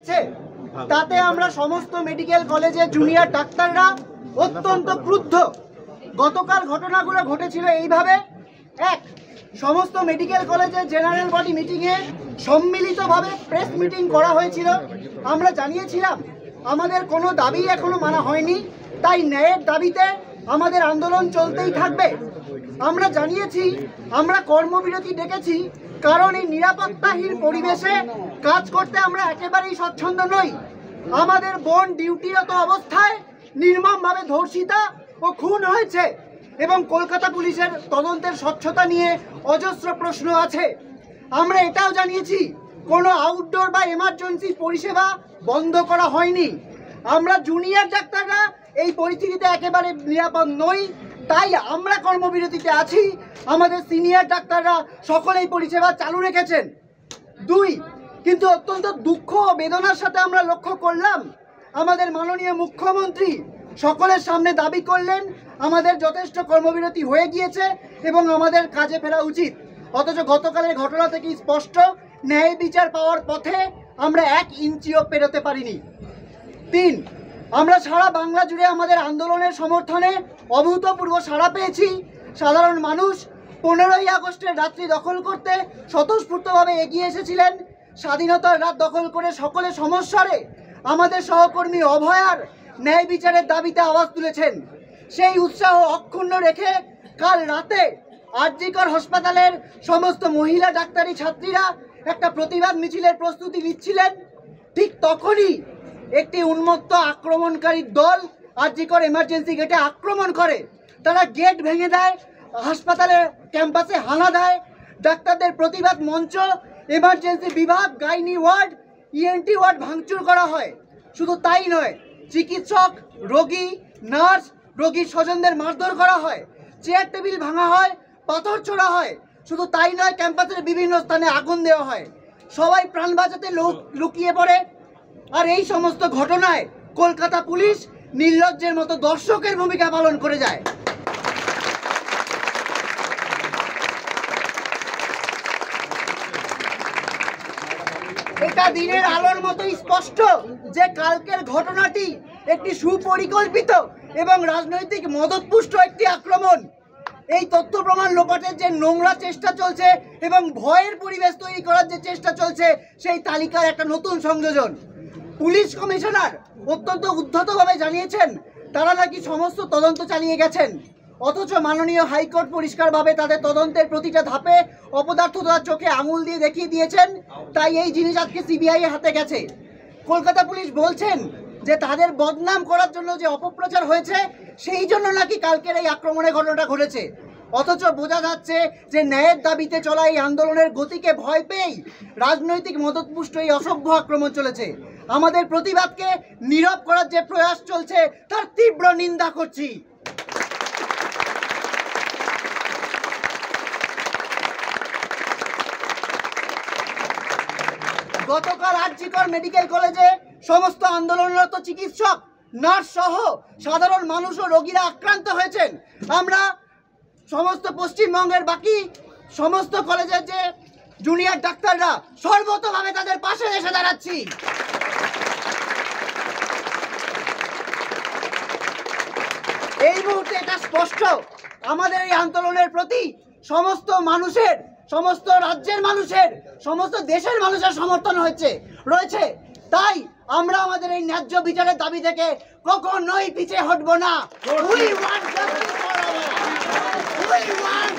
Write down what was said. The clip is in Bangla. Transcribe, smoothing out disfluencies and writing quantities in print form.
হচ্ছে তাতে আমরা সমস্ত মেডিকেল কলেজে জুনিয়র ডাক্তাররা অত্যন্ত ক্রুদ্ধ। গতকাল ঘটনাগুলো ঘটেছিল এইভাবে, এক, সমস্ত মেডিকেল কলেজে জেনারেল বডি মিটিংয়ে সম্মিলিতভাবে প্রেস মিটিং করা হয়েছিল। আমরা জানিয়েছিলাম আমাদের কোনো দাবি এখনো মানা হয়নি, তাই ন্যায়ের দাবিতে আমাদের আন্দোলন চলতেই থাকবে। আমরা জানিয়েছি আমরা কর্মবিরতি ডেকেছি, কারণ এই নিরাপত্তাহীন পরিবেশে কাজ করতে আমরা একেবারেই স্বচ্ছন্দ নই। আমাদের বোন ডিউটিরত অবস্থায় নির্মমভাবে ধর্ষিতা ও খুন হয়েছে এবং কলকাতা পুলিশের তদন্তের স্বচ্ছতা নিয়ে অজস্র প্রশ্ন আছে। আমরা এটাও জানিয়েছি কোনো আউটডোর বা এমার্জেন্সি পরিষেবা বন্ধ করা হয়নি। আমরা জুনিয়র ডাক্তাররা এই পরিস্থিতিতে একেবারে নিরাপদ নই, তাই আমরা কর্মবিরতিতে আছি। আমাদের সিনিয়র ডাক্তাররা সকলেই পরিষেবা চালু রেখেছেন। দুই, কিন্তু অত্যন্ত দুঃখ ও বেদনার সাথে আমরা লক্ষ্য করলাম আমাদের মাননীয় মুখ্যমন্ত্রী সকলের সামনে দাবি করলেন আমাদের যথেষ্ট কর্মবিরতি হয়ে গিয়েছে এবং আমাদের কাজে ফেরা উচিত। অথচ গতকালের ঘটনা থেকে স্পষ্ট ন্যায় বিচার পাওয়ার পথে আমরা 1 ইঞ্চিও পেরোতে পারিনি। 3, আমরা সারা বাংলা জুড়ে আমাদের আন্দোলনের সমর্থনে অভূতপূর্ব সাড়া পেয়েছি। সাধারণ মানুষ 15ই আগস্টের রাত্রি দখল করতে স্বতঃস্ফূর্তভাবে এগিয়ে এসেছিলেন। স্বাধীনতার রাত দখল করে সকলে সমস্যারে আমাদের সহকর্মী অভয়ার ন্যায় বিচারের দাবিতে আওয়াজ তুলেছেন। সেই উৎসাহ অক্ষুণ্ণ রেখে কাল রাতে আরজিকর হাসপাতালের সমস্ত মহিলা ডাক্তারি ছাত্রীরা একটা প্রতিবাদ মিছিলের প্রস্তুতি নিচ্ছিলেন। ঠিক তখনই একটি উন্মত্ত আক্রমণকারী দল আরজিকর এমার্জেন্সি গেটে আক্রমণ করে। তারা গেট ভেঙে দেয়, হাসপাতালের ক্যাম্পাসে হানা দেয়। ডাক্তারদের প্রতিবাদ মঞ্চ, এমার্জেন্সি বিভাগ, গাইনি ওয়ার্ড, ইএনটি ওয়ার্ড ভাঙচুর করা হয়। শুধু তাই নয়, চিকিৎসক, রোগী, নার্স, রোগীর স্বজনদের মারধর করা হয়, চেয়ার টেবিল ভাঙা হয়, পাথর ছোড়া হয়। শুধু তাই নয়, ক্যাম্পাসের বিভিন্ন স্থানে আগুন দেওয়া হয়। সবাই প্রাণ বাঁচাতে লুকিয়ে পড়ে। আর এই সমস্ত ঘটনায় কলকাতা পুলিশ নির্লজ্জের মতো দর্শকের ভূমিকা পালন করে যায়। এটা দিনের আলোর মতো স্পষ্ট যে কালকের ঘটনাটি একটি সুপরিকল্পিত এবং রাজনৈতিক মদতপুষ্ট একটি আক্রমণ। এই তথ্য প্রমাণ লোপাটের যে নোংরা চেষ্টা চলছে এবং ভয়ের পরিবেশ তৈরি করার যে চেষ্টা চলছে, সেই তালিকার একটা নতুন সংযোজন। পুলিশ কমিশনার অত্যন্ত উদ্ধতভাবে জানিয়েছেন তারা নাকি সমস্ত তদন্ত চালিয়ে গেছেন, অথচ মাননীয় হাইকোর্ট পরিষ্কারভাবে তাদের তদন্তের প্রতিটা ধাপে অপদার্থতার চোখে আঙুল দিয়ে দেখিয়ে দিয়েছেন। তাই এই জিনিস আজকে সিবিআই এর হাতে গেছে। কলকাতা পুলিশ বলছেন যে তাদের বদনাম করার জন্য যে অপপ্রচার হয়েছে, সেই জন্য নাকি কালকের এই আক্রমণের ঘটনাটা ঘটেছে। অথচ বোঝা যাচ্ছে যে ন্যায়ের দাবিতে চলা এই আন্দোলনের গতিকে ভয় পেয়েই রাজনৈতিক মদতপুষ্ট এই অসভ্য আক্রমণ চলেছে। আমাদের প্রতিবাদকে নীরব করার যে প্রয়াস চলছে তার তীব্র নিন্দা করছি। গতকাল আরজিকর মেডিকেল কলেজে সমস্ত আন্দোলনরত চিকিৎসক, নার্স সহ সাধারণ মানুষ ও রোগীরা আক্রান্ত হয়েছেন। আমরা সমস্ত পশ্চিমবঙ্গের বাকি সমস্ত কলেজের যে জুনিয়র ডাক্তাররা সর্বতভাবে তাদের পাশে এসে দাঁড়াচ্ছি। এই মুহূর্তে এটা স্পষ্ট আমাদের এই আন্দোলনের প্রতি সমস্ত মানুষের, সমস্ত রাজ্যের মানুষের, সমস্ত দেশের মানুষের সমর্থন রয়েছে। তাই আমরা আমাদের এই ন্যায্য বিচারের দাবি থেকে কখনোই পিছিয়ে হটবো না। We want justice for our. We want